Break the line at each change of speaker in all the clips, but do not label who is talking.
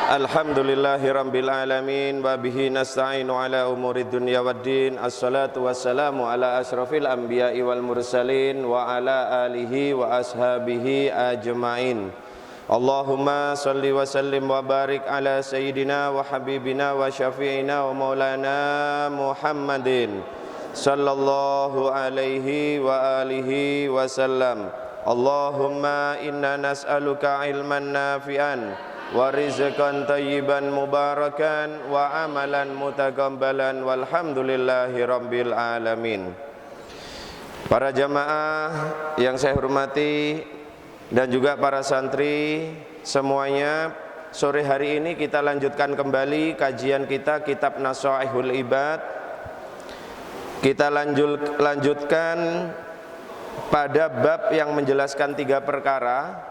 Alhamdulillahi rabbil alamin wa bihi nasta'inu ala umuri dunya waddin. Assalatu wassalamu ala asrafil anbiya'i wal mursalin wa ala alihi wa ashabihi ajma'in. Allahumma salli wa sallim wa barik ala sayyidina wa habibina wa syafi'ina wa maulana Muhammadin sallallahu alaihi wa alihi wa sallam. Allahumma inna nas'aluka ilman nafi'an wa rizqan thayyiban mubarakan wa amalan mutaqabbalan walhamdulillahi rabbil alamin. Para jamaah yang saya hormati dan juga para santri semuanya, sore hari ini kita lanjutkan kembali kajian kita kitab Nasaihul Ibad. Kita lanjutkan pada bab yang menjelaskan 3 perkara,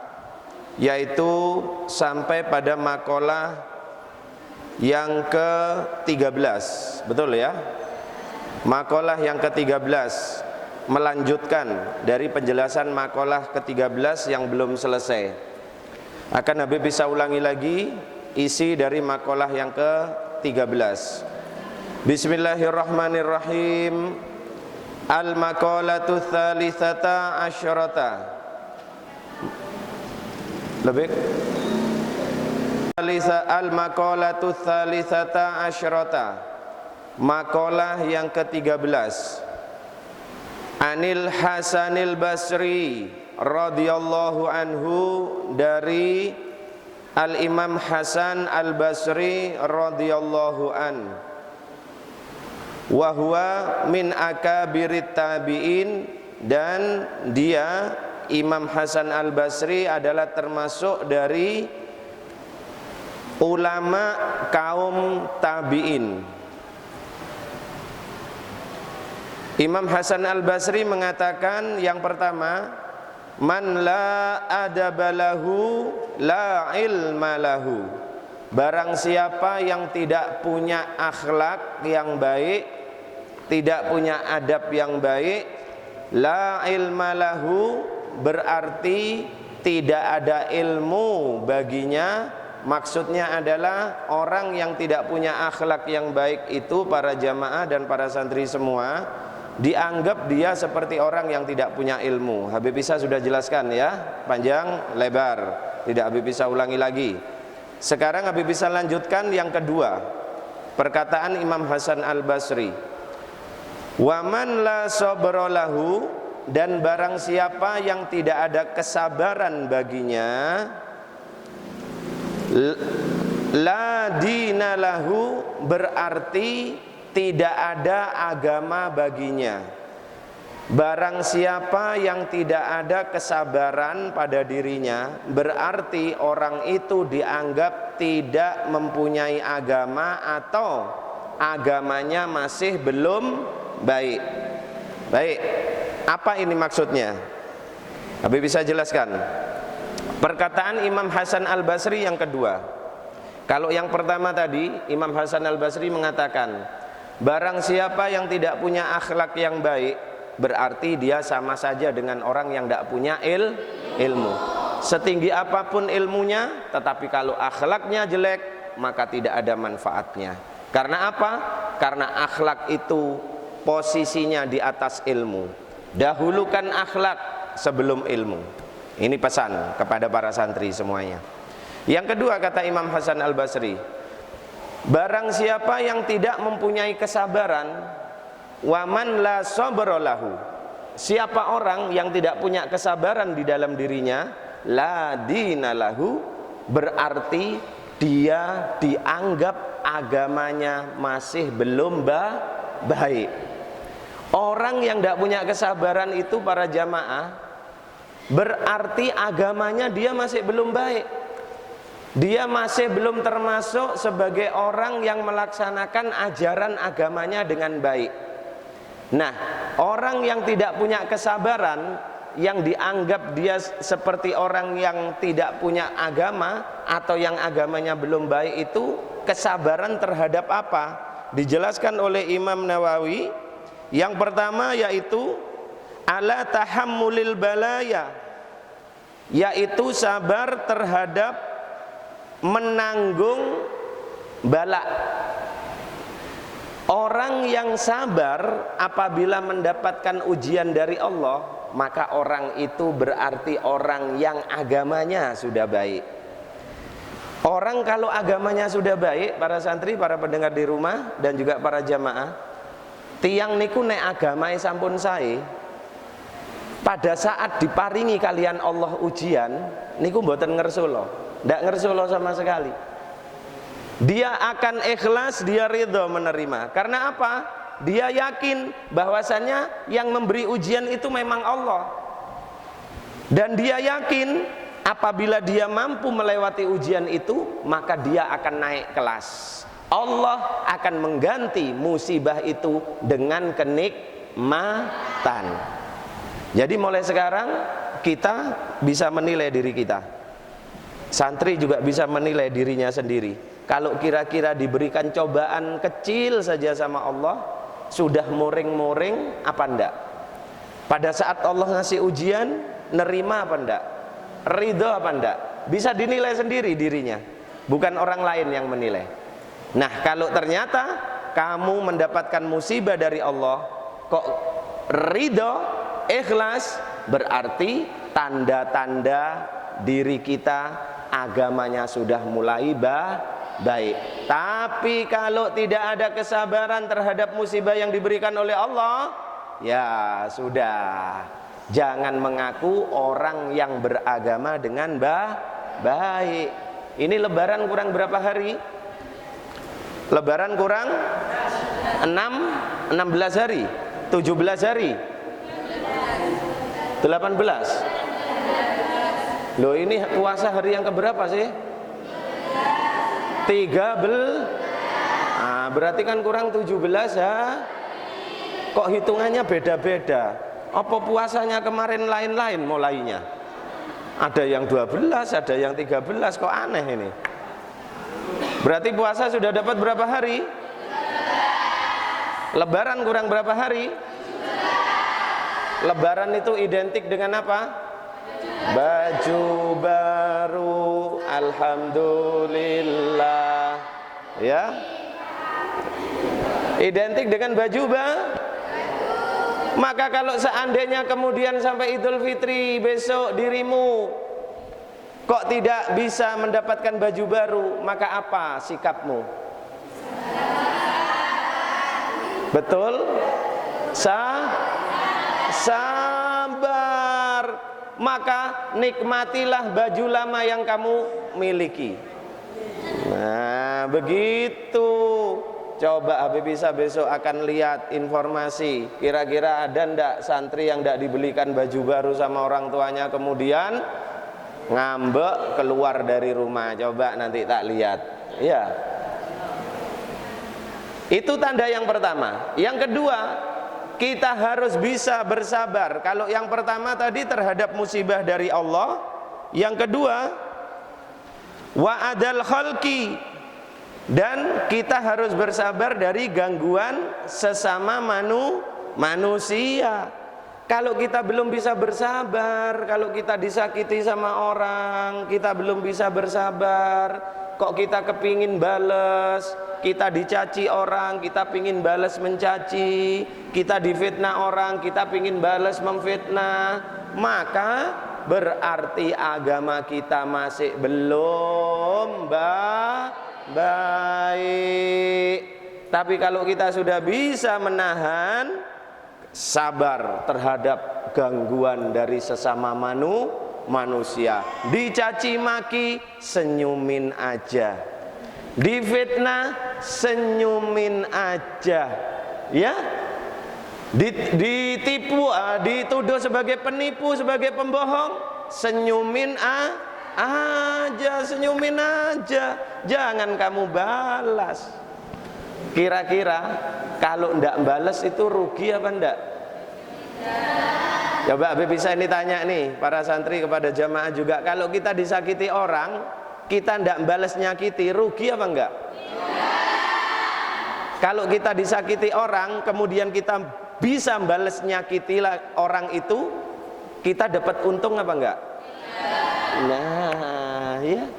yaitu sampai pada makalah yang ke-13. Betul ya? Makalah yang ke-13 melanjutkan dari penjelasan makalah ke-13 yang belum selesai. Akan Habib bisa ulangi lagi isi dari makalah yang ke-13. Bismillahirrahmanirrahim. Al-maqalatu tsalitsata asyrata. Lebih al-maqalatu tsalitsata asyrata, maqalah yang ke-13. Anil Hasanil Basri radhiyallahu anhu, dari Al-Imam Hasan Al-Basri radhiyallahu an. Wa huwa min akabirit tabi'in, dan dia Imam Hasan Al-Basri adalah termasuk dari ulama kaum tabi'in. Imam Hasan Al-Basri mengatakan yang pertama, man la adabalahu la ilma lahu. Barang siapa yang tidak punya akhlak yang baik, tidak punya adab yang baik, la ilma lahu, berarti tidak ada ilmu baginya. Maksudnya adalah orang yang tidak punya akhlak yang baik itu, para jamaah dan para santri semua, dianggap dia seperti orang yang tidak punya ilmu. Habib Isa sudah jelaskan ya, panjang lebar, tidak Habib Isa ulangi lagi. Sekarang Habib Isa lanjutkan yang kedua, perkataan Imam Hasan Al-Basri, waman la sabra lahu, dan barang siapa yang tidak ada kesabaran baginya, la dina lahu, berarti tidak ada agama baginya. Barang siapa yang tidak ada kesabaran pada dirinya, berarti orang itu dianggap tidak mempunyai agama atau agamanya masih belum baik. Baik, apa ini maksudnya? Habib bisa jelaskan. Perkataan Imam Hasan Al-Basri yang kedua. Kalau yang pertama tadi, Imam Hasan Al-Basri mengatakan, barang siapa yang tidak punya akhlak yang baik, berarti dia sama saja dengan orang yang tidak punya ilmu. Setinggi apapun ilmunya, tetapi kalau akhlaknya jelek, maka tidak ada manfaatnya. Karena apa? Karena akhlak itu posisinya di atas ilmu. Dahulukan akhlak sebelum ilmu. Ini pesan kepada para santri semuanya. Yang kedua, kata Imam Hasan Al-Basri, barang siapa yang tidak mempunyai kesabaran, waman la sabra lahu, siapa orang yang tidak punya kesabaran di dalam dirinya, la dina lahu, berarti dia dianggap agamanya masih belum baik. Orang yang tidak punya kesabaran itu, para jamaah, berarti agamanya dia masih belum baik. Dia masih belum termasuk sebagai orang yang melaksanakan ajaran agamanya dengan baik. Nah, orang yang tidak punya kesabaran, yang dianggap dia seperti orang yang tidak punya agama atau yang agamanya belum baik itu, kesabaran terhadap apa? Dijelaskan oleh Imam Nawawi. Yang pertama yaitu ala tahammulil balaya, yaitu sabar terhadap menanggung bala. Orang yang sabar apabila mendapatkan ujian dari Allah, maka orang itu berarti orang yang agamanya sudah baik. Orang kalau agamanya sudah baik, para santri, para pendengar di rumah dan juga para jamaah, tiang niku nek agamane sampun sae, pada saat diparingi kalian Allah ujian niku mboten ngersula, ndak ngersula sama sekali. Dia akan ikhlas, dia ridho menerima. Karena apa? Dia yakin bahwasannya yang memberi ujian itu memang Allah. Dan dia yakin apabila dia mampu melewati ujian itu, maka dia akan naik kelas. Allah akan mengganti musibah itu dengan kenikmatan. Jadi mulai sekarang kita bisa menilai diri kita. Santri juga bisa menilai dirinya sendiri. Kalau kira-kira diberikan cobaan kecil saja sama Allah, sudah muring-muring apa enggak? Pada saat Allah ngasih ujian, nerima apa enggak? Ridho apa enggak? Bisa dinilai sendiri dirinya, bukan orang lain yang menilai. Nah, kalau ternyata kamu mendapatkan musibah dari Allah, kok ridho, ikhlas, berarti tanda-tanda diri kita agamanya sudah mulai baik. Tapi kalau tidak ada kesabaran terhadap musibah yang diberikan oleh Allah, ya sudah, jangan mengaku orang yang beragama dengan baik. Ini lebaran kurang berapa hari? Lebaran kurang 16 hari, 17 hari, 18. Loh, ini puasa hari yang keberapa sih? 13. Nah, berarti kan kurang 17 ya. Kok hitungannya beda-beda? Apa puasanya kemarin lain-lain mulainya? Ada yang 12, ada yang 13, kok aneh ini. Berarti puasa sudah dapat berapa hari? Lebaran kurang berapa hari? Lebaran itu identik dengan apa? Baju baru, alhamdulillah, ya. Identik dengan baju Maka kalau seandainya kemudian sampai Idul Fitri besok dirimu kok tidak bisa mendapatkan baju baru, maka apa sikapmu? Betul? Sabar. Maka nikmatilah baju lama yang kamu miliki. Nah, begitu. Coba Habib Isa besok akan lihat informasi, kira-kira ada ndak santri yang ndak dibelikan baju baru sama orang tuanya, kemudian ngambek keluar dari rumah. Coba nanti tak lihat. Ya, itu tanda yang pertama. Yang kedua, kita harus bisa bersabar. Kalau yang pertama tadi terhadap musibah dari Allah, yang kedua wa'adal khalqi, dan kita harus bersabar dari gangguan sesama manusia. Kalau kita belum bisa bersabar, kalau kita disakiti sama orang, kita belum bisa bersabar. Kok kita kepingin bales, kita dicaci orang, kita pingin bales mencaci, kita difitnah orang, kita pingin bales memfitnah, maka berarti agama kita masih belum baik. Tapi kalau kita sudah bisa menahan, sabar terhadap gangguan dari sesama manusia, dicaci maki senyumin aja, difitnah senyumin aja, ya, ditipu, dituduh sebagai penipu, sebagai pembohong, senyumin aja, senyumin aja, jangan kamu balas. Kira-kira kalau ndak balas itu rugi apa ndak? Coba Habib Isa ini tanya nih para santri kepada jamaah juga, kalau kita disakiti orang, kita ndak balas nyakiti, rugi apa enggak? Kalau kita disakiti orang, kemudian kita bisa balas nyakiti orang itu, kita dapat untung apa enggak? Nah, ya.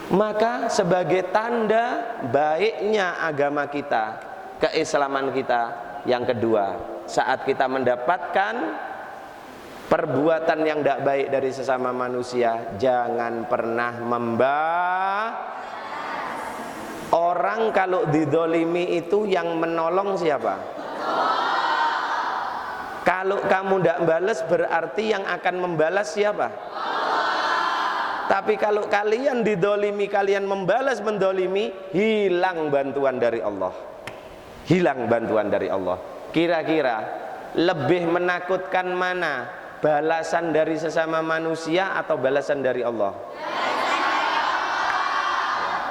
Maka sebagai tanda baiknya agama kita, keislaman kita, yang kedua, saat kita mendapatkan perbuatan yang tidak baik dari sesama manusia, jangan pernah orang kalau didolimi itu yang menolong siapa? Kalau kamu tidak balas berarti yang akan membalas siapa? Tapi kalau kalian didolimi, kalian membalas mendolimi, hilang bantuan dari Allah. Hilang bantuan dari Allah. Kira-kira lebih menakutkan mana? Balasan dari sesama manusia atau balasan dari Allah?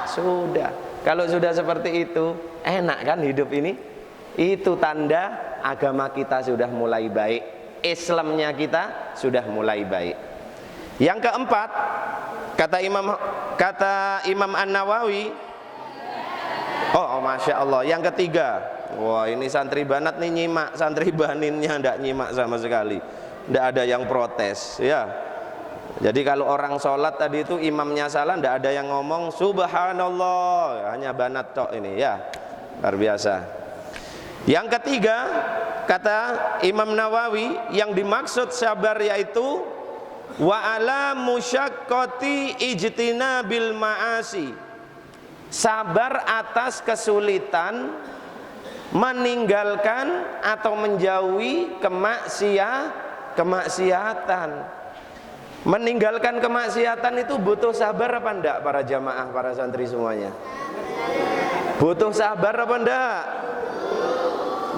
Sudah. Kalau sudah seperti itu, enak kan hidup ini? Itu tanda agama kita sudah mulai baik, Islamnya kita sudah mulai baik. Yang keempat, kata Imam An-Nawawi, Masya Allah. Yang ketiga, wah ini santri banat nih nyimak, santri baninnya ndak nyimak sama sekali, ndak ada yang protes ya. Jadi kalau orang sholat tadi itu imamnya salah, ndak ada yang ngomong subhanallah, hanya banat tok ini ya, luar biasa. Yang ketiga, kata Imam Nawawi, yang dimaksud sabar yaitu wa ala musyaqqati ijtinabil ma'asi, sabar atas kesulitan meninggalkan atau menjauhi kemaksiatan. Meninggalkan kemaksiatan itu butuh sabar apa enggak para jamaah, para santri semuanya? Butuh sabar apa enggak?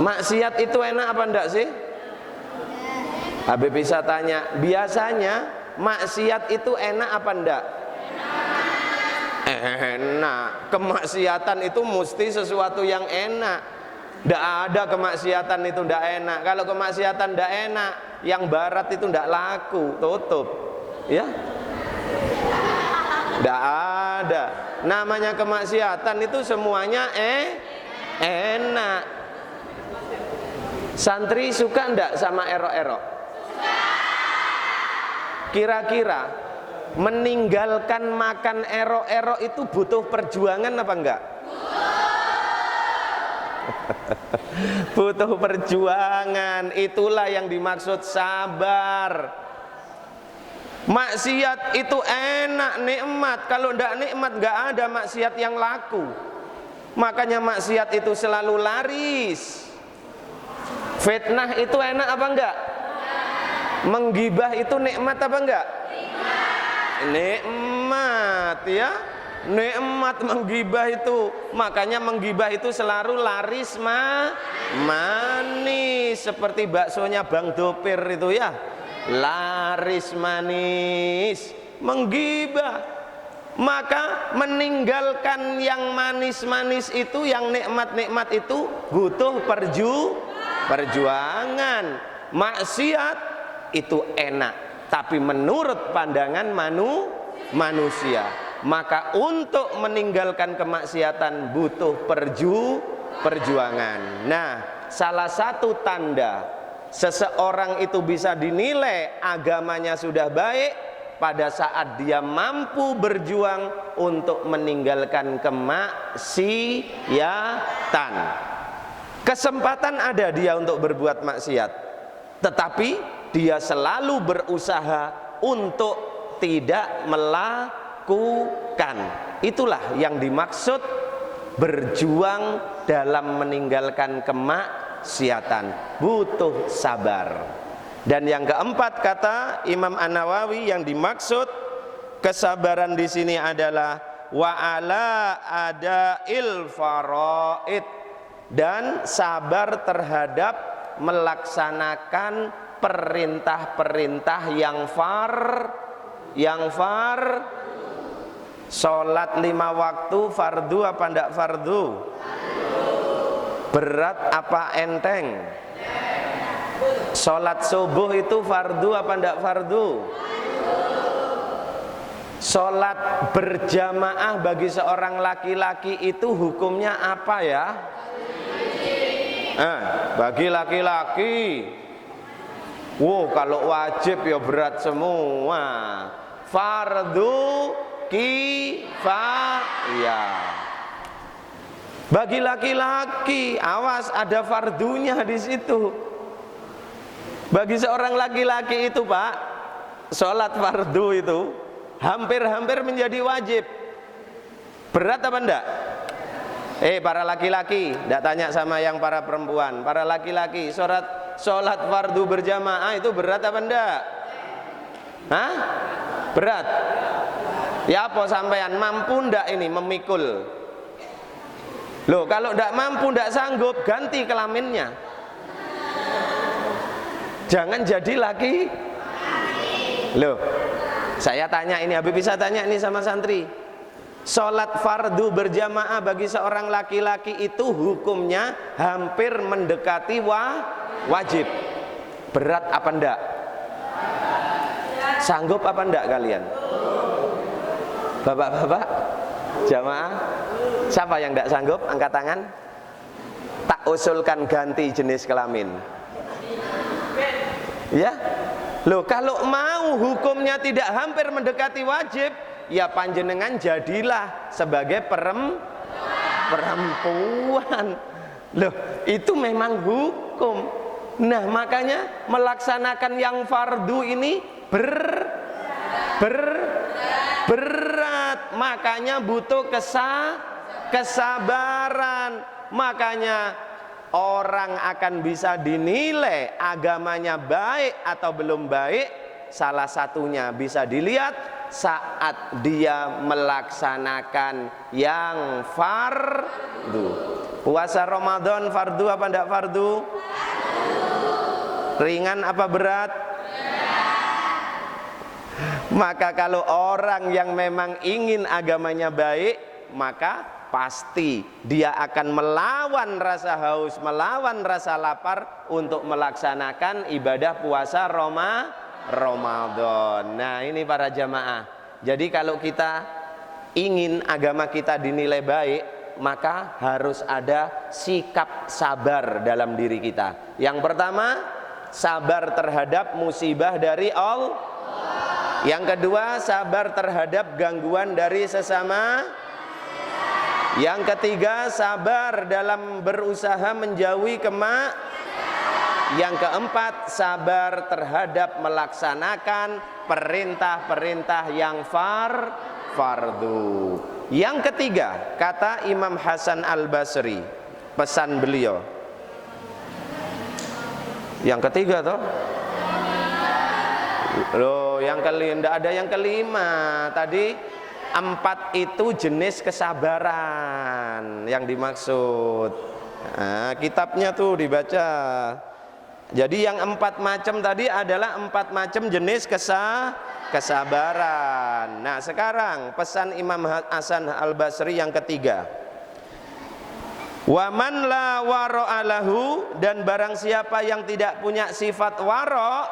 Maksiat itu enak apa enggak sih? Habib bisa tanya, biasanya maksiat itu enak apa enggak? Enak. Kemaksiatan itu mesti sesuatu yang enak. Enggak ada kemaksiatan itu enggak enak. Kalau kemaksiatan enggak enak, yang barat itu enggak laku, tutup. Ya? Enggak ada. Namanya kemaksiatan itu semuanya enak. Santri suka enggak sama erok-erok? Kira-kira meninggalkan makan erok-erok itu butuh perjuangan apa enggak? Butuh perjuangan. Itulah yang dimaksud sabar. Maksiat itu enak, nikmat. Kalau enggak nikmat enggak ada maksiat yang laku. Makanya maksiat itu selalu laris. Fitnah itu enak apa enggak? Menggibah itu nikmat apa enggak? Nikmat ya. Nikmat menggibah itu. Makanya menggibah itu selalu laris manis. Seperti baksonya Bang Dopir itu ya. Laris manis. Menggibah. Maka meninggalkan yang manis-manis itu, yang nikmat-nikmat itu butuh perjuangan. Maksiat itu enak, tapi menurut pandangan manusia. Maka untuk meninggalkan kemaksiatan butuh perjuangan. Nah, salah satu tanda seseorang itu bisa dinilai agamanya sudah baik pada saat dia mampu berjuang untuk meninggalkan kemaksiatan. Kesempatan ada dia untuk berbuat maksiat, tetapi dia selalu berusaha untuk tidak melakukan. Itulah yang dimaksud berjuang dalam meninggalkan kemaksiatan. Butuh sabar. Dan yang keempat, kata Imam An-Nawawi, yang dimaksud kesabaran di sini adalah wa ala adail faraid, dan sabar terhadap melaksanakan perintah-perintah yang sholat 5 waktu fardu apa enggak fardu? Berat apa enteng? Sholat subuh itu fardu apa enggak fardu? Sholat berjamaah bagi seorang laki-laki itu hukumnya apa ya? Bagi laki-laki, wow, kalau wajib ya berat semua. Fardu kifayah. Bagi laki-laki, awas ada fardunya di situ. Bagi seorang laki-laki itu Pak, sholat fardu itu hampir-hampir menjadi wajib. Berat apa enggak? Para laki-laki, enggak tanya sama yang para perempuan. Para laki-laki, sholat fardu berjamaah itu berat apa enggak? Hah? Berat? Ya apa sampean, mampu enggak ini memikul? Loh, kalau enggak mampu, enggak sanggup, ganti kelaminnya. Jangan jadi laki. Loh, saya tanya ini, Habib bisa tanya ini sama santri. Sholat fardu berjamaah bagi seorang laki-laki itu hukumnya hampir mendekati wajib. Berat apa enggak? Sanggup apa enggak kalian? Bapak-bapak jamaah, siapa yang enggak sanggup? Angkat tangan. Tak usulkan ganti jenis kelamin. Ya, loh kalau mau hukumnya tidak hampir mendekati wajib, ya panjenengan jadilah sebagai perempuan. Loh, itu memang hukum. Nah, makanya melaksanakan yang fardu ini berat. Makanya butuh kesabaran. Makanya orang akan bisa dinilai agamanya baik atau belum baik, salah satunya bisa dilihat saat dia melaksanakan yang fardu. Puasa Ramadan fardu apa enggak fardu? Ringan apa berat? Maka kalau orang yang memang ingin agamanya baik, maka pasti dia akan melawan rasa haus, melawan rasa lapar untuk melaksanakan ibadah puasa Ramadan. Nah, ini para jamaah. Jadi kalau kita ingin agama kita dinilai baik, maka harus ada sikap sabar dalam diri kita. Yang pertama, sabar terhadap musibah dari Allah. Yang kedua, sabar terhadap gangguan dari sesama. Yang ketiga, sabar dalam berusaha menjauhi Yang keempat, sabar terhadap melaksanakan perintah-perintah yang fardu. Yang ketiga, kata Imam Hasan Al-Basri, pesan beliau. Yang ketiga toh? Loh, yang kelima, tidak ada yang kelima. Tadi 4 itu jenis kesabaran yang dimaksud. Nah, kitabnya tuh dibaca. Jadi yang 4 macam tadi adalah 4 macam jenis kesabaran. Nah, sekarang pesan Imam Hasan Al-Basri yang ketiga. Wa man la wara'a lahu, dan barang siapa yang tidak punya sifat wara'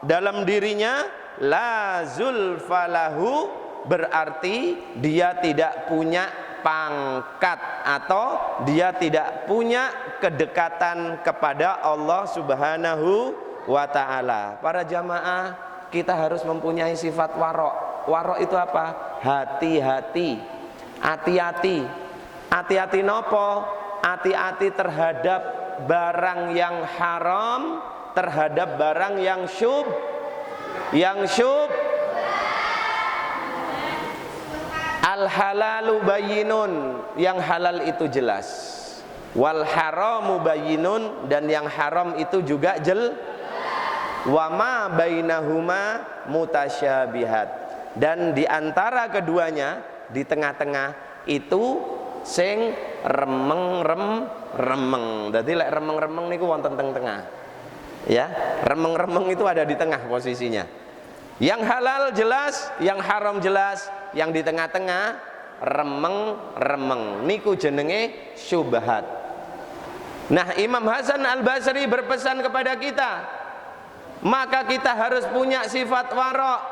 dalam dirinya, la zulfalahu, berarti dia tidak punya pangkat atau dia tidak punya kedekatan kepada Allah Subhanahu wa ta'ala. Para jamaah, kita harus mempunyai sifat waro'. Waro' itu apa? Hati-hati, hati-hati. Hati-hati nopo? Hati-hati terhadap barang yang haram, terhadap barang yang al halalu bayyinun, yang halal itu jelas, wal haramu bayyinun, dan yang haram itu juga wa ma bainahuma mutasyabihat, dan di antara keduanya, di tengah-tengah itu sing remeng. Dadi lek remeng-remeng niku wonten tengah. Ya, remeng-remeng itu ada di tengah posisinya. Yang halal jelas, yang haram jelas, yang di tengah-tengah remeng-remeng. Niku jenenge syubhat. Nah, Imam Hasan Al-Basri berpesan kepada kita, maka kita harus punya sifat wara'.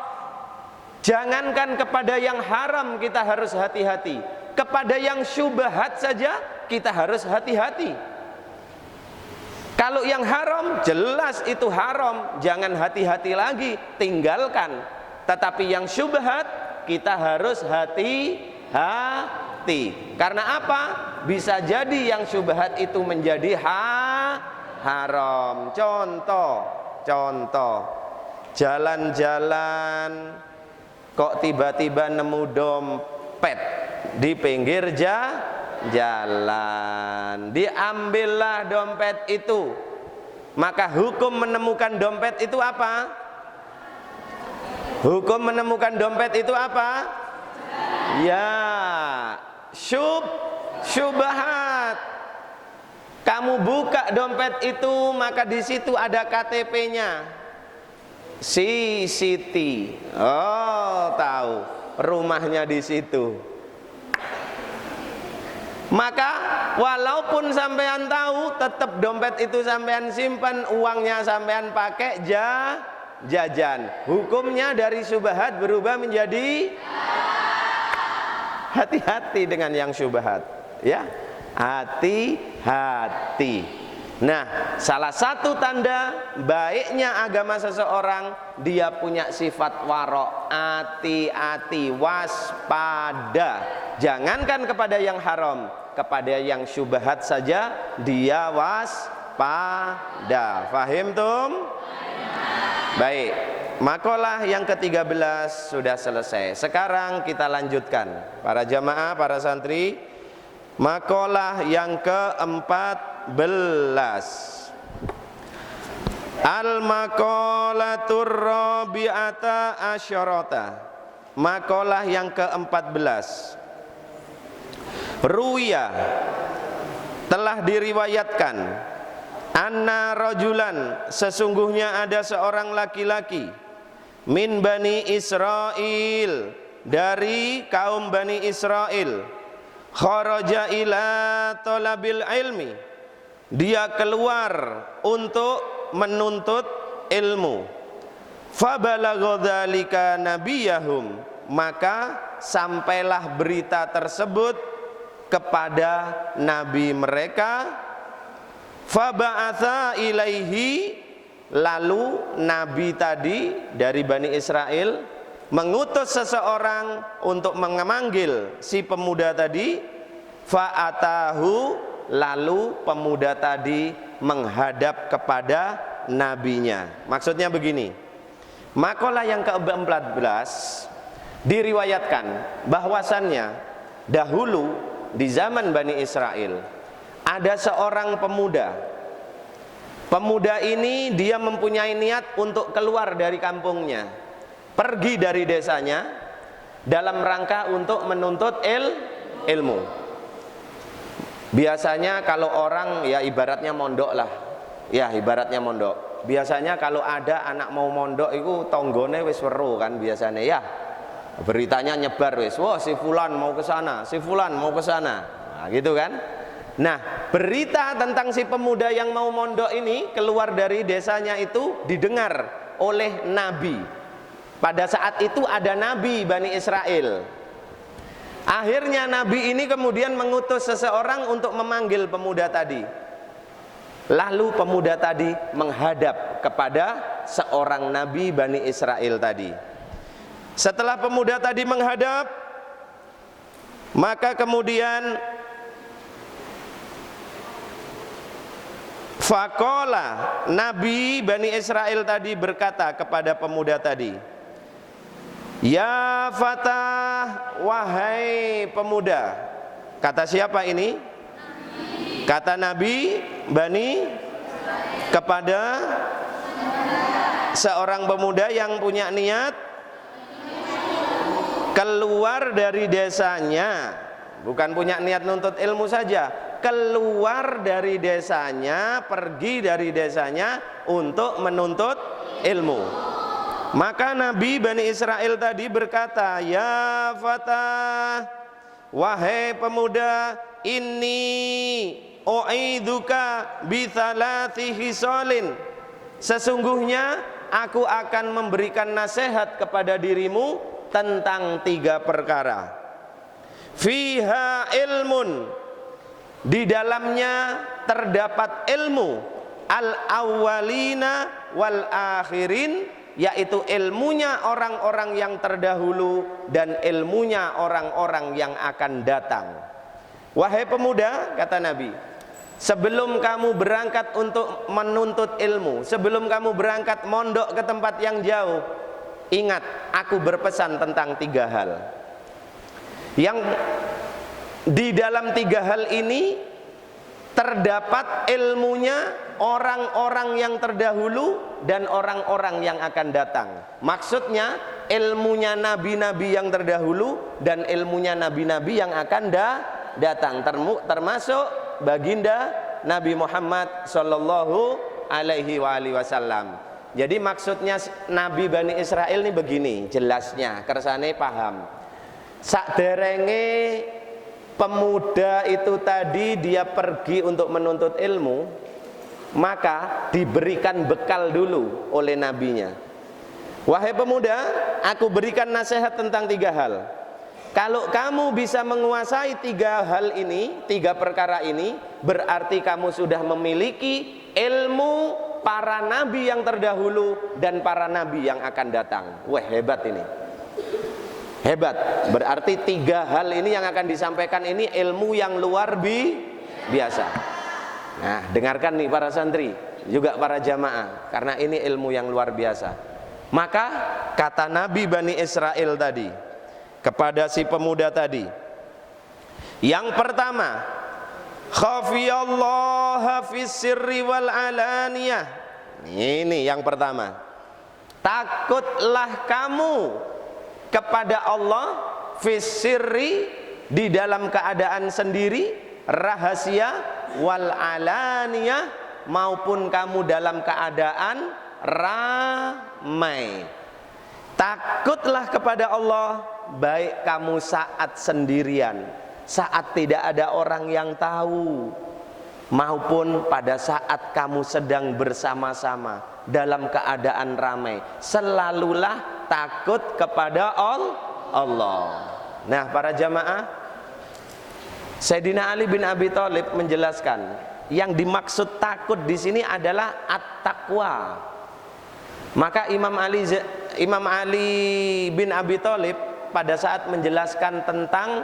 Jangankan kepada yang haram kita harus hati-hati, kepada yang syubhat saja kita harus hati-hati. Kalau yang haram, jelas itu haram, jangan hati-hati lagi, tinggalkan. Tetapi yang syubhat, kita harus hati-hati. Karena apa? Bisa jadi yang syubhat itu menjadi haram. Contoh, jalan-jalan kok tiba-tiba nemu dompet di pinggir jalan, diambillah dompet itu. Maka hukum menemukan dompet itu apa? Hukum menemukan dompet itu apa? Ya, syubhat. Kamu buka dompet itu, maka di situ ada KTP-nya. Siti. Oh, tahu. Rumahnya di situ. Maka walaupun sampean tahu, tetap dompet itu sampean simpan, uangnya sampean pakai jajan. Hukumnya dari syubhat berubah menjadi hati-hati dengan yang syubhat, ya. Hati-hati. Nah, salah satu tanda baiknya agama seseorang, dia punya sifat warok, hati-hati, waspada. Jangankan kepada yang haram, kepada yang syubhat saja dia waspada. Fahim tum? Baik, makalah yang ke-13 sudah selesai. Sekarang kita lanjutkan, para jamaah, para santri. Makalah yang ke-14, Al-maqalatur rabi'ata asyarata. Makalah yang ke-14. Ruya, telah diriwayatkan, anna rajulan, sesungguhnya ada seorang laki-laki, min Bani Israel, dari kaum Bani Israel, kharaja ila talabil ilmi, dia keluar untuk menuntut ilmu. Fabalagha dzalika nabiyahum, maka sampailah berita tersebut kepada nabi mereka. Faba'atha ilaihi, lalu nabi tadi dari Bani Israel mengutus seseorang untuk memanggil si pemuda tadi. Fa'atahu, lalu pemuda tadi menghadap kepada nabinya. Maksudnya begini, makalah yang ke-14 diriwayatkan bahwasannya dahulu di zaman Bani Israel ada seorang pemuda. Pemuda ini dia mempunyai niat untuk keluar dari kampungnya, pergi dari desanya dalam rangka untuk menuntut ilmu. Biasanya kalau orang, ya ibaratnya mondok lah, ya ibaratnya mondok. Biasanya kalau ada anak mau mondok itu tonggone wis weruh kan biasanya, ya beritanya nyebar wis, wah si fulan mau ke sana, si fulan mau ke sana, nah, gitu kan. Nah, berita tentang si pemuda yang mau mondok ini keluar dari desanya itu didengar oleh nabi. Pada saat itu ada nabi Bani Israel. Akhirnya nabi ini kemudian mengutus seseorang untuk memanggil pemuda tadi. Lalu pemuda tadi menghadap kepada seorang nabi Bani Israel tadi. Setelah pemuda tadi menghadap, maka kemudian faqala, nabi Bani Israel tadi berkata kepada pemuda tadi, ya fatah, wahai pemuda. Kata siapa ini? Kata nabi Bani kepada seorang pemuda yang punya niat keluar dari desanya, bukan punya niat nuntut ilmu saja, keluar dari desanya, pergi dari desanya untuk menuntut ilmu. Maka nabi Bani Israel tadi berkata, ya fatah, wahai pemuda, inni u'iduka bithalati hisalin, sesungguhnya aku akan memberikan nasihat kepada dirimu tentang 3 perkara. Fiha ilmun, di dalamnya terdapat ilmu, al awwalina wal akhirin, yaitu ilmunya orang-orang yang terdahulu dan ilmunya orang-orang yang akan datang. Wahai pemuda, kata Nabi, sebelum kamu berangkat untuk menuntut ilmu, sebelum kamu berangkat mondok ke tempat yang jauh, ingat, aku berpesan tentang 3 hal. Yang di dalam 3 hal ini terdapat ilmunya orang-orang yang terdahulu dan orang-orang yang akan datang. Maksudnya ilmunya nabi-nabi yang terdahulu dan ilmunya nabi-nabi yang akan datang, termasuk baginda Nabi Muhammad sallallahu alaihi wasallam. Jadi maksudnya Nabi Bani Israel ini begini, jelasnya kersane paham. Sakderenge pemuda itu tadi dia pergi untuk menuntut ilmu, maka diberikan bekal dulu oleh nabinya. Wahai pemuda, aku berikan nasihat tentang 3 hal. Kalau kamu bisa menguasai 3 hal ini, 3 perkara ini, berarti kamu sudah memiliki ilmu para nabi yang terdahulu dan para nabi yang akan datang. Wah, hebat ini. Hebat. Berarti 3 hal ini yang akan disampaikan ini ilmu yang luar biasa. Nah, dengarkan nih para santri, juga para jamaah, karena ini ilmu yang luar biasa. Maka kata Nabi Bani Israel tadi kepada si pemuda tadi, yang pertama, khafiyallaha fis sirri wal alaniyah. Ini yang pertama. Takutlah kamu kepada Allah fis sirri, di dalam keadaan sendiri, rahasia, wal alaniyah, maupun kamu dalam keadaan ramai. Takutlah kepada Allah baik kamu saat sendirian, saat tidak ada orang yang tahu, maupun pada saat kamu sedang bersama-sama dalam keadaan ramai. Selalulah takut kepada Allah. Nah, para jamaah, Sayyidina Ali bin Abi Thalib menjelaskan, yang dimaksud takut di sini adalah at-taqwa. Maka Imam Ali bin Abi Thalib pada saat menjelaskan tentang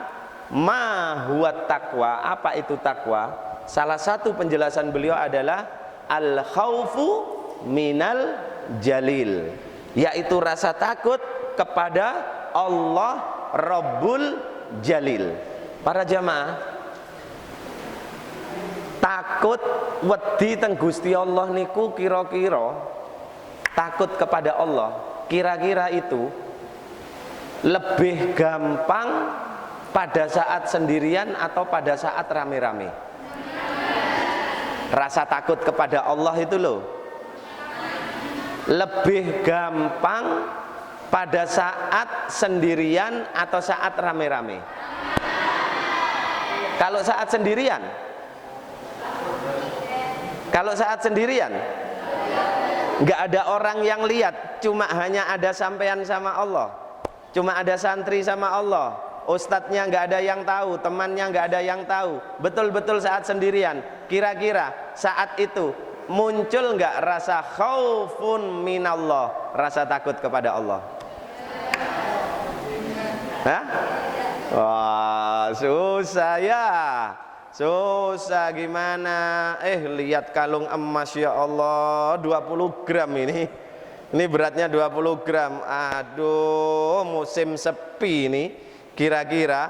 ma huwa taqwa, apa itu takwa, salah satu penjelasan beliau adalah al khaufu minal jalil, yaitu rasa takut kepada Allah Rabbul Jalil. Para jamaah, takut wedi teng Gusti Allah niku kira-kira takut kepada Allah, kira-kira itu lebih gampang pada saat sendirian atau pada saat rame-rame? Rasa takut kepada Allah itu loh, lebih gampang pada saat sendirian atau saat rame-rame? Kalau saat sendirian, nggak ada orang yang lihat, cuma hanya ada sampean sama Allah, cuma ada santri sama Allah, ustadznya nggak ada yang tahu, temannya nggak ada yang tahu, betul-betul saat sendirian. Kira-kira saat itu muncul nggak rasa khaufun minallah, rasa takut kepada Allah? Hah? Wah, susah ya. Susah gimana? Lihat kalung emas, ya Allah, 20 gram ini. Ini beratnya 20 gram. Aduh, musim sepi ini. Kira-kira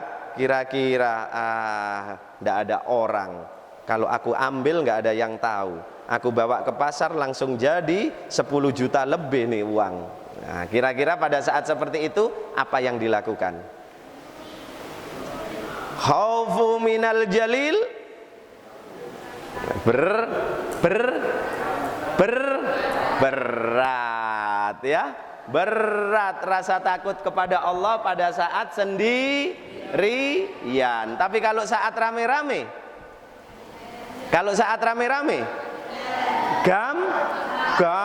enggak ada orang. Kalau aku ambil enggak ada yang tahu. Aku bawa ke pasar langsung jadi 10 juta lebih nih uang. Nah, kira-kira pada saat seperti itu apa yang dilakukan? Khaufu minal jalil, berat ya, berat rasa takut kepada Allah pada saat sendirian. Tapi kalau saat rame-rame, gampang.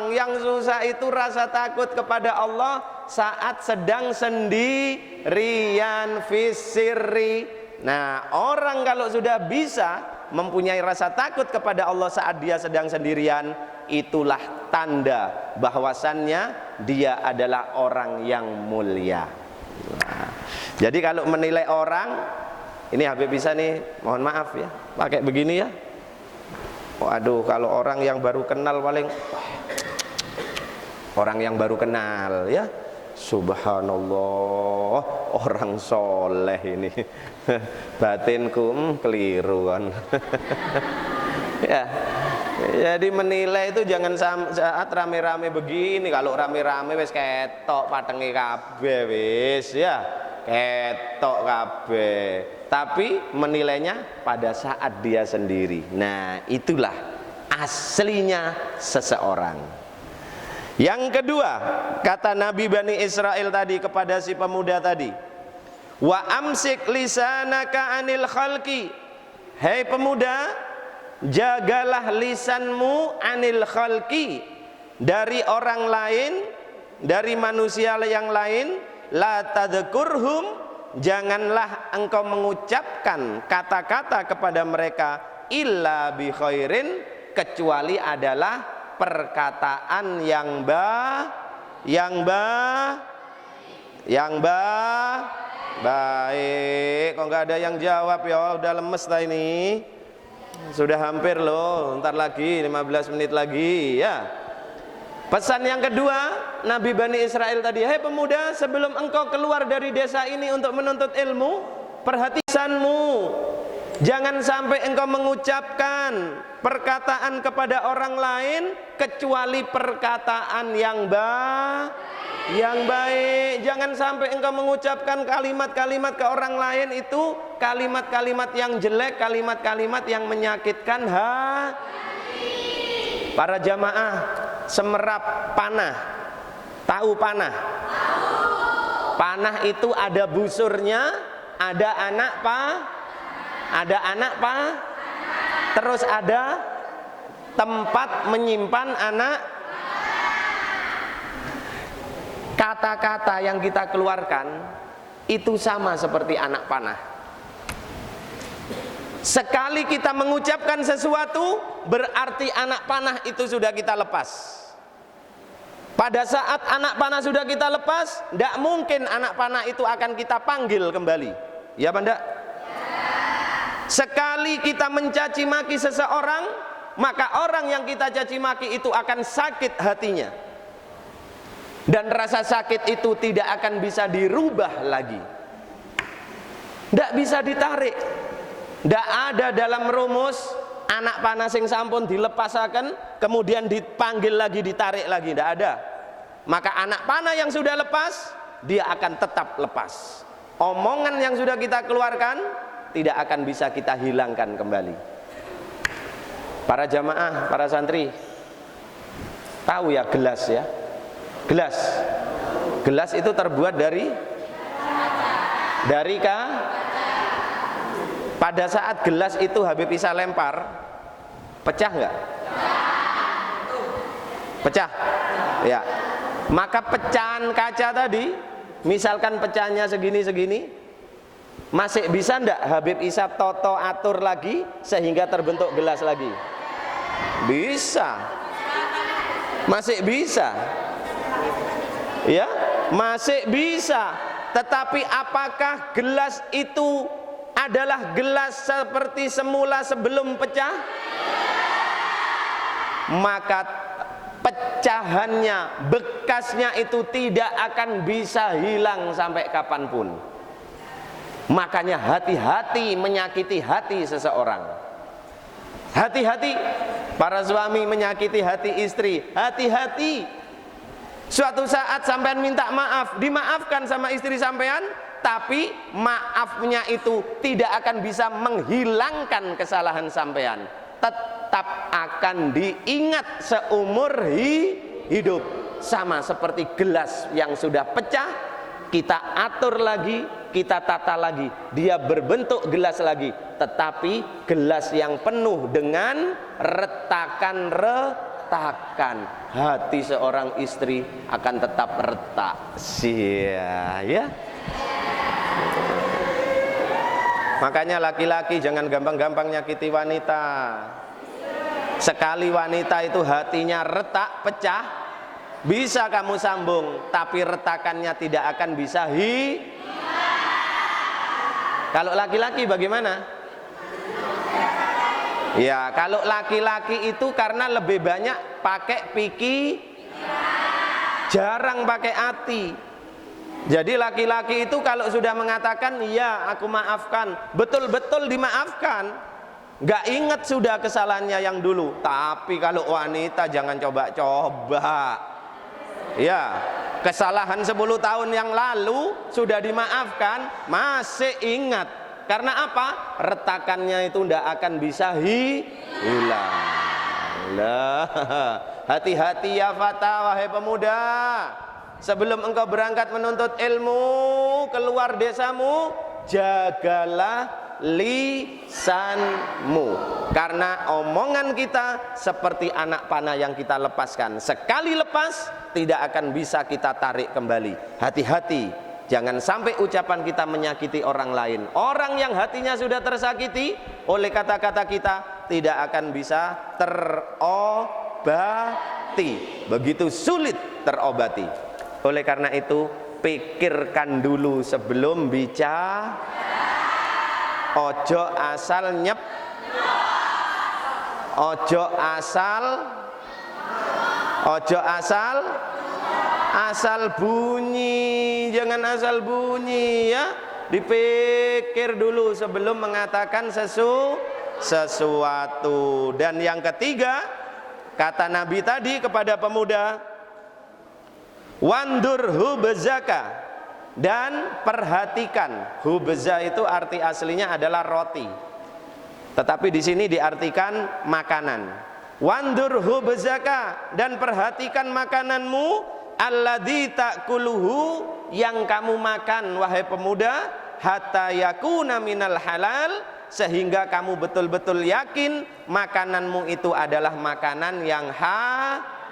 Yang susah itu rasa takut kepada Allah saat sedang sendirian fisirri. Nah, orang kalau sudah bisa mempunyai rasa takut kepada Allah saat dia sedang sendirian, itulah tanda bahwasannya dia adalah orang yang mulia. Nah, jadi kalau menilai orang, ini Habib bisa nih, mohon maaf ya, pakai begini ya. Waduh, kalau orang yang baru kenal paling orang yang baru kenal ya, subhanallah, orang soleh ini. Batinku keliru kan. Ya. Jadi menilai itu jangan saat rame-rame begini. Kalau rame-rame wis ketok patenge kabeh wis ya. Ketok kabeh. Tapi menilainya pada saat dia sendiri. Nah, itulah aslinya seseorang. Yang kedua, kata Nabi Bani Israel tadi kepada si pemuda tadi, wa amsik lisanaka anil khalqi. Hei pemuda, jagalah lisanmu anil khalqi, dari orang lain, dari manusia yang lain. La tadhkurhum, janganlah engkau mengucapkan kata-kata kepada mereka illa bi khairin, kecuali adalah perkataan yang baik. Kok nggak ada yang jawab ya? Udah lemes lah ini. Sudah hampir loh, ntar lagi 15 menit lagi ya. Pesan yang kedua Nabi Bani Israel tadi, hei pemuda, sebelum engkau keluar dari desa ini untuk menuntut ilmu, perhatikanmu, jangan sampai engkau mengucapkan perkataan kepada orang lain kecuali perkataan yang baik. Jangan sampai engkau mengucapkan kalimat-kalimat ke orang lain itu kalimat-kalimat yang jelek, kalimat-kalimat yang menyakitkan Para jamaah, semerap panah, tahu panah? Panah itu ada busurnya, ada anak terus ada tempat menyimpan anak. Kata-kata yang kita keluarkan itu sama seperti anak panah. Sekali kita mengucapkan sesuatu, berarti anak panah itu sudah kita lepas. Pada saat anak panah sudah kita lepas, tidak mungkin anak panah itu akan kita panggil kembali. Ya Banda? Sekali kita mencaci maki seseorang, maka orang yang kita caci maki itu akan sakit hatinya. Dan rasa sakit itu tidak akan bisa dirubah lagi, tidak bisa ditarik. Tidak ada dalam rumus anak panah sing sampun dilepasaken kemudian dipanggil lagi, ditarik lagi, tidak ada. Maka anak panah yang sudah lepas, dia akan tetap lepas. Omongan yang sudah kita keluarkan tidak akan bisa kita hilangkan kembali. Para jamaah, para santri, tahu ya gelas ya? Gelas itu terbuat dari pada saat gelas itu Habib Isa lempar, pecah nggak? Pecah? Ya. Maka pecahan kaca tadi, misalkan pecahnya segini-segini, masih bisa ndak Habib Isa toto atur lagi sehingga terbentuk gelas lagi? Bisa. Masih bisa. Ya, masih bisa. Tetapi apakah gelas itu adalah gelas seperti semula sebelum pecah? Maka pecahannya, bekasnya itu tidak akan bisa hilang sampai kapanpun. Makanya hati-hati menyakiti hati seseorang. Hati-hati para suami menyakiti hati istri. Hati-hati. Suatu saat sampean minta maaf, dimaafkan sama istri sampean, tapi maafnya itu tidak akan bisa menghilangkan kesalahan sampean. Tetap akan diingat seumur hidup. Sama seperti gelas yang sudah pecah, kita atur lagi, kita tata lagi, dia berbentuk gelas lagi, tetapi gelas yang penuh dengan retakan-retakan. Hati seorang istri akan tetap retak. Ya. Makanya laki-laki jangan gampang-gampang nyakiti wanita. Sekali wanita itu hatinya retak, pecah, bisa kamu sambung, tapi retakannya tidak akan bisa Kalau laki-laki bagaimana? Ya, kalau laki-laki itu karena lebih banyak pakai jarang pakai hati. Jadi laki-laki itu kalau sudah mengatakan iya aku maafkan, betul-betul dimaafkan, gak ingat sudah kesalahannya yang dulu. Tapi kalau wanita jangan coba-coba. Ya, kesalahan 10 tahun yang lalu sudah dimaafkan, masih ingat. Karena apa? Retakannya itu tidak akan bisa hilang. Hati-hati ya fata, wahai pemuda. Sebelum engkau berangkat menuntut ilmu keluar desamu, jagalah lisanmu. Karena omongan kita seperti anak panah yang kita lepaskan. Sekali lepas, tidak akan bisa kita tarik kembali. Hati-hati, jangan sampai ucapan kita menyakiti orang lain. Orang yang hatinya sudah tersakiti oleh kata-kata kita tidak akan bisa terobati. Begitu sulit terobati. Oleh karena itu, pikirkan dulu sebelum bicara. Ojo asal asal bunyi. Jangan asal bunyi ya. Dipikir dulu sebelum mengatakan sesuatu. Dan yang ketiga, kata Nabi tadi kepada pemuda, wandur hubzaka, dan perhatikan. Hubza itu arti aslinya adalah roti, tetapi di sini diartikan makanan. Wandur hubzaka, dan perhatikan makananmu, alladzi ta'kuluhu, yang kamu makan wahai pemuda, hatta yakuna minal halal, sehingga kamu betul-betul yakin makananmu itu adalah makanan yang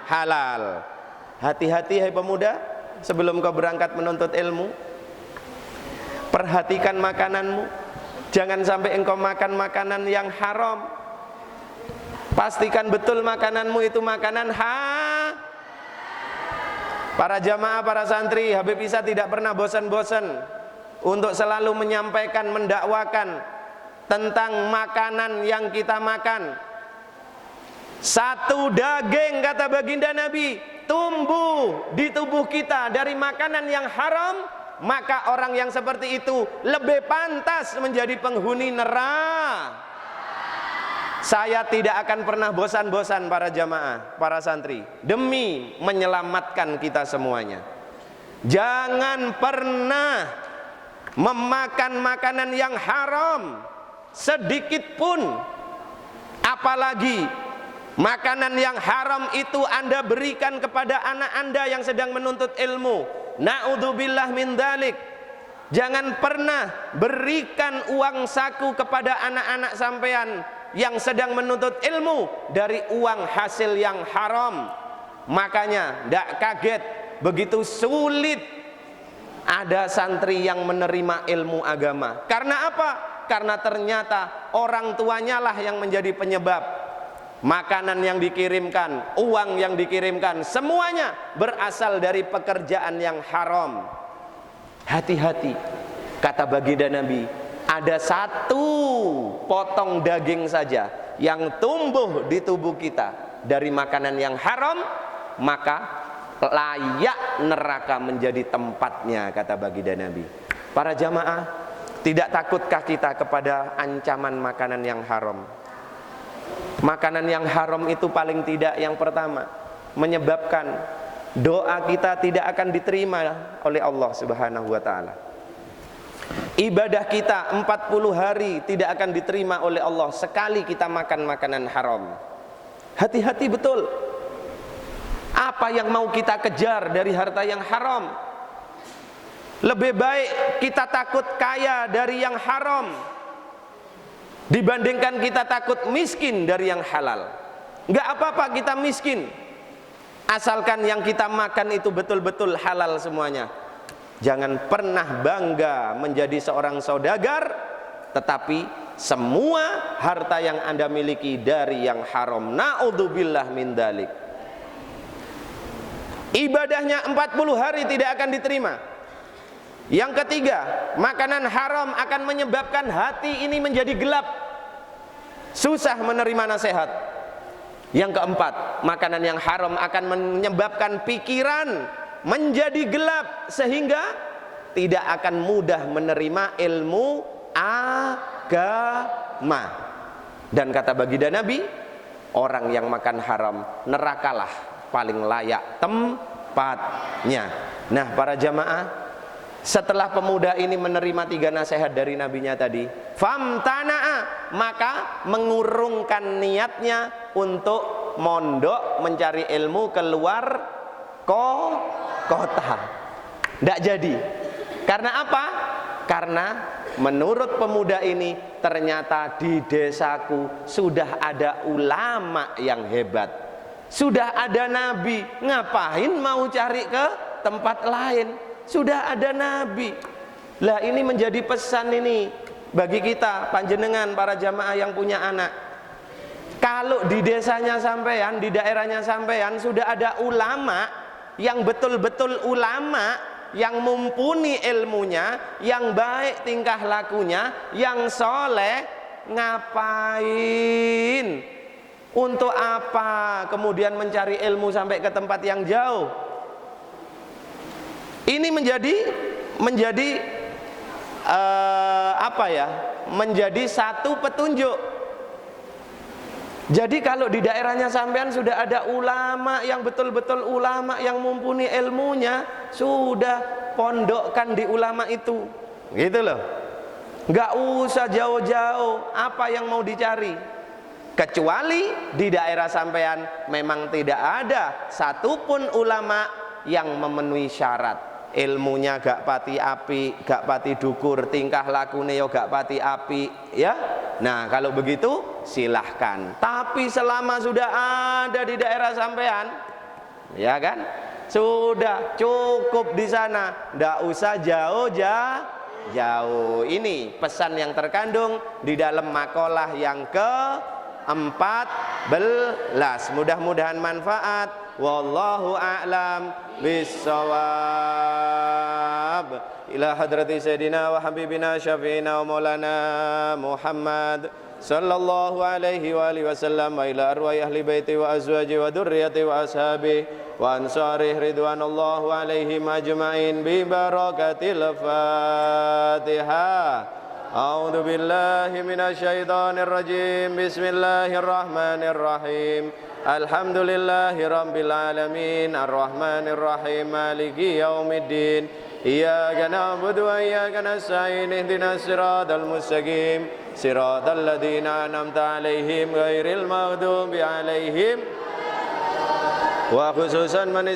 halal. Hati-hati hai pemuda, sebelum kau berangkat menuntut ilmu, perhatikan makananmu. Jangan sampai engkau makan makanan yang haram. Pastikan betul makananmu itu makanan Para jamaah, para santri, Habib Isa tidak pernah bosan-bosan untuk selalu menyampaikan, mendakwakan tentang makanan yang kita makan. Satu daging, kata baginda Nabi, tumbuh di tubuh kita dari makanan yang haram, maka orang yang seperti itu lebih pantas menjadi penghuni neraka. Saya tidak akan pernah bosan-bosan para jamaah, para santri, demi menyelamatkan kita semuanya. Jangan pernah memakan makanan yang haram sedikit pun. Apalagi makanan yang haram itu Anda berikan kepada anak Anda yang sedang menuntut ilmu. Na'udzubillah min dzalik. Jangan pernah berikan uang saku kepada anak-anak sampean yang sedang menuntut ilmu dari uang hasil yang haram. Makanya tidak kaget begitu sulit ada santri yang menerima ilmu agama. Karena apa? Karena ternyata orang tuanya lah yang menjadi penyebab. Makanan yang dikirimkan, uang yang dikirimkan, semuanya berasal dari pekerjaan yang haram. Hati-hati, kata baginda Nabi, ada satu potong daging saja yang tumbuh di tubuh kita dari makanan yang haram, maka layak neraka menjadi tempatnya, kata baginda Nabi. Para jamaah, tidak takutkah kita kepada ancaman makanan yang haram? Makanan yang haram itu paling tidak yang pertama menyebabkan doa kita tidak akan diterima oleh Allah Subhanahu wa taala. Ibadah kita 40 hari tidak akan diterima oleh Allah sekali kita makan makanan haram. Hati-hati betul. Apa yang mau kita kejar dari harta yang haram? Lebih baik kita takut kaya dari yang haram dibandingkan kita takut miskin dari yang halal. Enggak apa-apa kita miskin, asalkan yang kita makan itu betul-betul halal semuanya. Jangan pernah bangga menjadi seorang saudagar tetapi semua harta yang Anda miliki dari yang haram. Na'udzubillah min dzalik. Ibadahnya 40 hari tidak akan diterima. Yang ketiga, makanan haram akan menyebabkan hati ini menjadi gelap, susah menerima nasihat. Yang keempat, makanan yang haram akan menyebabkan pikiran menjadi gelap sehingga tidak akan mudah menerima ilmu agama. Dan kata baginda Nabi, orang yang makan haram, nerakalah paling layak tempatnya. Nah, para jamaah, setelah pemuda ini menerima 3 nasihat dari nabinya tadi, famtana'a, maka mengurungkan niatnya untuk mondok mencari ilmu keluar kota. Tidak jadi. Karena apa? Karena menurut pemuda ini, ternyata di desaku sudah ada ulama yang hebat, sudah ada nabi, ngapain mau cari ke tempat lain? Sudah ada nabi. Lah ini menjadi pesan ini bagi kita panjenengan para jamaah yang punya anak. Kalau di desanya sampean, di daerahnya sampean sudah ada ulama yang betul-betul ulama, yang mumpuni ilmunya, yang baik tingkah lakunya, yang soleh, ngapain? Untuk apa kemudian mencari ilmu sampai ke tempat yang jauh? Ini menjadi menjadi satu petunjuk. Jadi kalau di daerahnya sampean sudah ada ulama yang betul-betul ulama yang mumpuni ilmunya, sudah pondokkan di ulama itu, gitu loh. Nggak usah jauh-jauh. Apa yang mau dicari? Kecuali di daerah sampean memang tidak ada satupun ulama yang memenuhi syarat. Ilmunya gak pati api, gak pati dukur, tingkah lakunya yo gak pati api, ya. Nah, kalau begitu silahkan. Tapi selama sudah ada di daerah sampean, ya kan, sudah cukup di sana, ndak usah jauh. Ini pesan yang terkandung di dalam makalah yang ke-14. Mudah-mudahan manfaat. Wallahu a'lam bissawab. Ila hadrati sayyidina wa habibina syafi'ina wa maulana Muhammad sallallahu alaihi wa alihi wasallam, wa ila arwahi ahli baiti wa azwaji wa dzurriyyati wa ashabi wa ansari ridwanallahu alaihim ajma'in bi barakatil Fatihah. A'udzu billahi minasyaitonir rajim. Bismillahirrahmanirrahim. Alhamdulillahi rabbil alamin, arrahmanir rahim, maliki yaumiddin. Iyyaka na'budu wa iyyaka nasta'in, ihdinas siratal mustaqim, siratal ladzina an'amta 'alaihim ghairil maghdubi 'alaihim wa khususan man